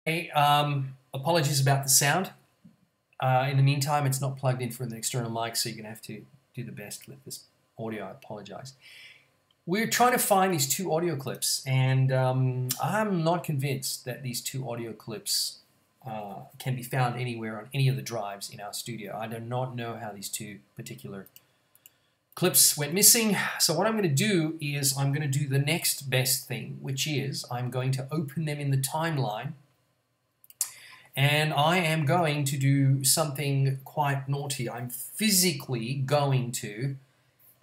Hey, apologies about the sound. In the meantime, it's not plugged in from the external mic, so you're going to have to do the best with this audio. I apologize. We're trying to find these two audio clips, and I'm not convinced that these two audio clips can be found anywhere on any of the drives in our studio. I do not know how these two particular clips went missing. So what I'm going to do is I'm going to do the next best thing, which is I'm going to open them in the timeline. And I am going to do something quite naughty. I'm physically going to,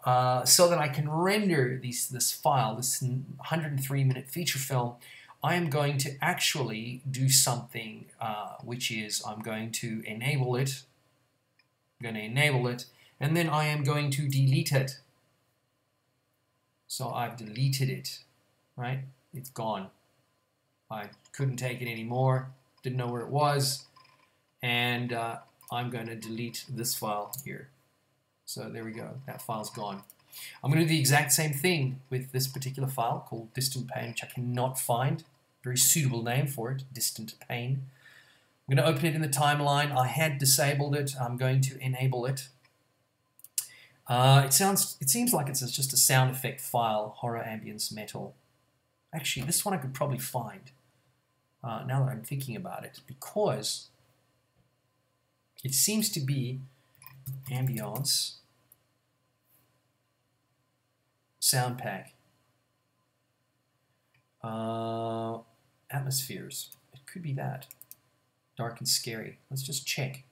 so that I can render this file, this 103-minute feature film, I am going to actually do something, which is I'm going to enable it. I'm going to enable it, and then I am going to delete it. So I've deleted it, right? It's gone. I couldn't take it anymore. Didn't know where it was, and I'm going to delete this file here. So there we go, that file's gone. I'm going to do the exact same thing with this particular file called Distant Pain, which I cannot find. Very suitable name for it, Distant Pain. I'm going to open it in the timeline. I had disabled it. I'm going to enable it. It seems like it's just a sound effect file, horror, ambience, metal. Actually, this one I could probably find. Now that I'm thinking about it, because it seems to be ambience, sound pack, atmospheres. It could be that. Dark and scary. Let's just check.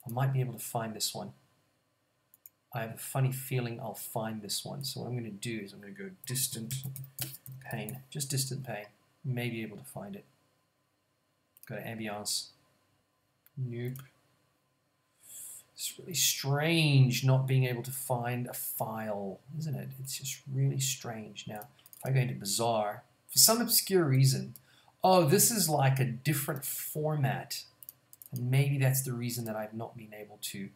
I might be able to find this one. I have a funny feeling I'll find this one. So what I'm going to do is I'm going to go distant pain, just distant pain. May be able to find it. Go to ambience. Nope. It's really strange not being able to find a file, isn't it? It's just really strange. Now, if I go into Bizarre, for some obscure reason, oh, this is like a different format. And maybe that's the reason that I've not been able to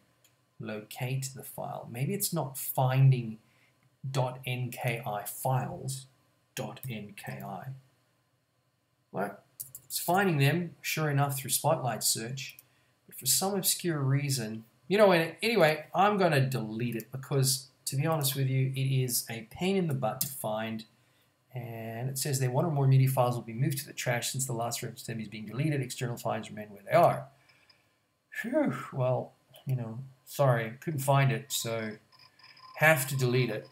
locate the file. Maybe it's not finding .nki files, .nki. What? It's finding them, sure enough, through Spotlight search. But for some obscure reason, you know, anyway, I'm going to delete it because, to be honest with you, it is a pain in the butt to find. And it says there one or more media files will be moved to the trash since the last reference is being deleted. External files remain where they are. Phew, well, you know, sorry, couldn't find it, so have to delete it.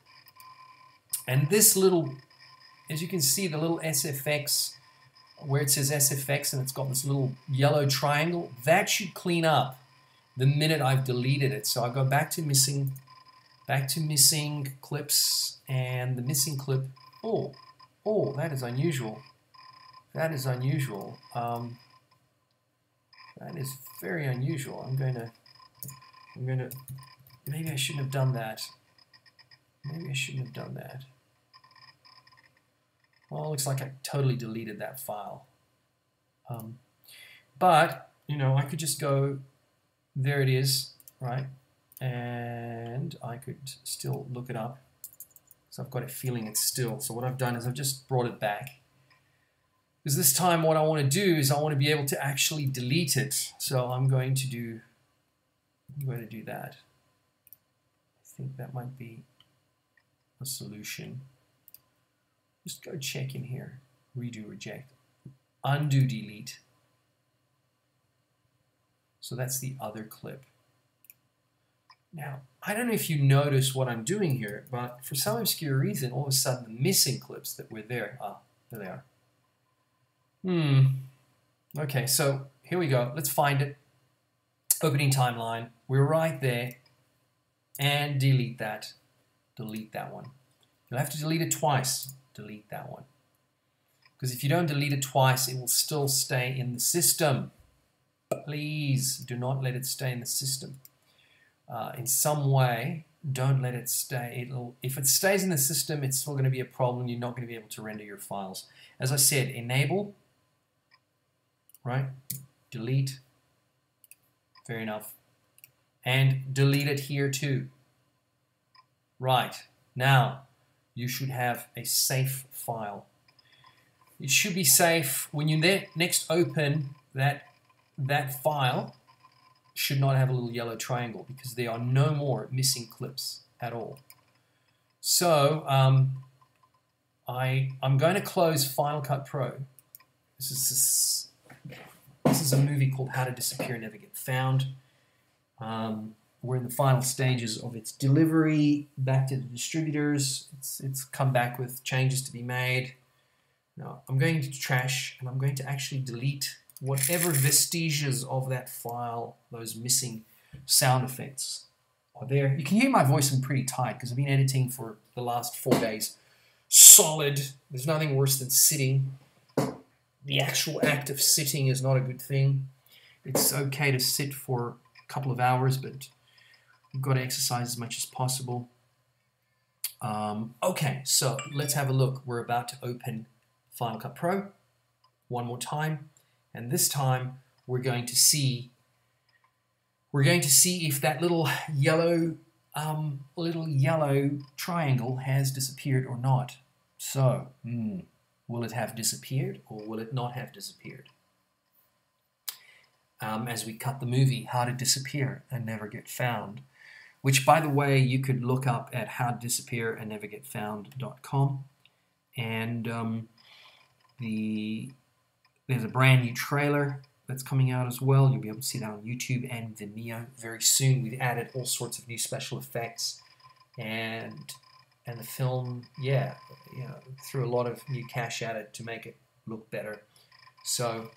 And this little, as you can see, the little SFX, where it says SFX and it's got this little yellow triangle, that should clean up the minute I've deleted it. So I go back to missing clips, and the missing clip, oh, that is unusual. That is unusual. That is very unusual. I'm gonna, maybe I shouldn't have done that. Maybe I shouldn't have done that. Well, it looks like I totally deleted that file. But, you know, I could just go, there it is, right? And I could still look it up. So I've got a feeling it's still. So what I've done is I've just brought it back. Because this time what I want to do is I want to be able to actually delete it. So I'm going to do that. I think that might be a solution. Just go check in here, redo, reject, undo, delete. So that's the other clip. Now, I don't know if you notice what I'm doing here, but for some obscure reason, all of a sudden the missing clips that were there, there they are. Okay, so here we go. Let's find it. Opening timeline. We're right there. And delete that. Delete that one. You'll have to delete it twice. Delete that one. Because if you don't delete it twice, it will still stay in the system. Please do not let it stay in the system. In some way, don't let it stay. If it stays in the system, it's still going to be a problem. You're not going to be able to render your files. As I said, enable, right? Delete. Fair enough. And delete it here too. Right. Now, you should have a safe file. It should be safe when you next open that file should not have a little yellow triangle because there are no more missing clips at all. So I'm going to close Final Cut Pro. This is a movie called How to Disappear and Never Get Found. We're in the final stages of its delivery back to the distributors. It's come back with changes to be made. Now I'm going to trash, and I'm going to actually delete whatever vestiges of that file, those missing sound effects are there. You can hear my voice. I'm pretty tired because I've been editing for the last 4 days. Solid. There's nothing worse than sitting. The actual act of sitting is not a good thing. It's okay to sit for a couple of hours, but you've got to exercise as much as possible. Okay, so let's have a look. We're about to open Final Cut Pro one more time, and this time we're going to see if that little yellow triangle has disappeared or not. So, will it have disappeared or will it not have disappeared? As we cut the movie, How to Disappear and Never Get Found, which, by the way, you could look up at howtodisappearandnevergetfound.com, and there's a brand new trailer that's coming out as well. You'll be able to see that on YouTube and Vimeo very soon. We've added all sorts of new special effects, and the film, threw a lot of new cash at it to make it look better. So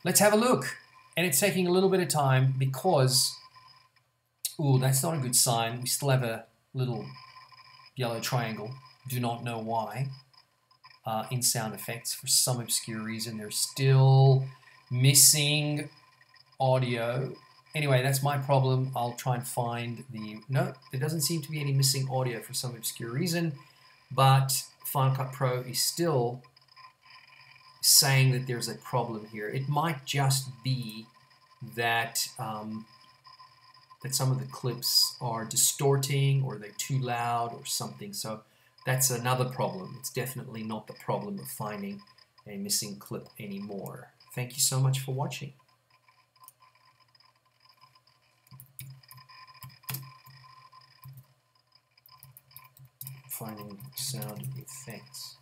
let's have a look. And it's taking a little bit of time because, that's not a good sign. We still have a little yellow triangle. Do not know why. In sound effects, for some obscure reason, they're still missing audio. Anyway, that's my problem. I'll try and find no, there doesn't seem to be any missing audio for some obscure reason, but Final Cut Pro is still saying that there's a problem here. It might just be that that some of the clips are distorting, or they're too loud or something. So that's another problem. It's definitely not the problem of finding a missing clip anymore. Thank you so much for watching. Finding sound effects.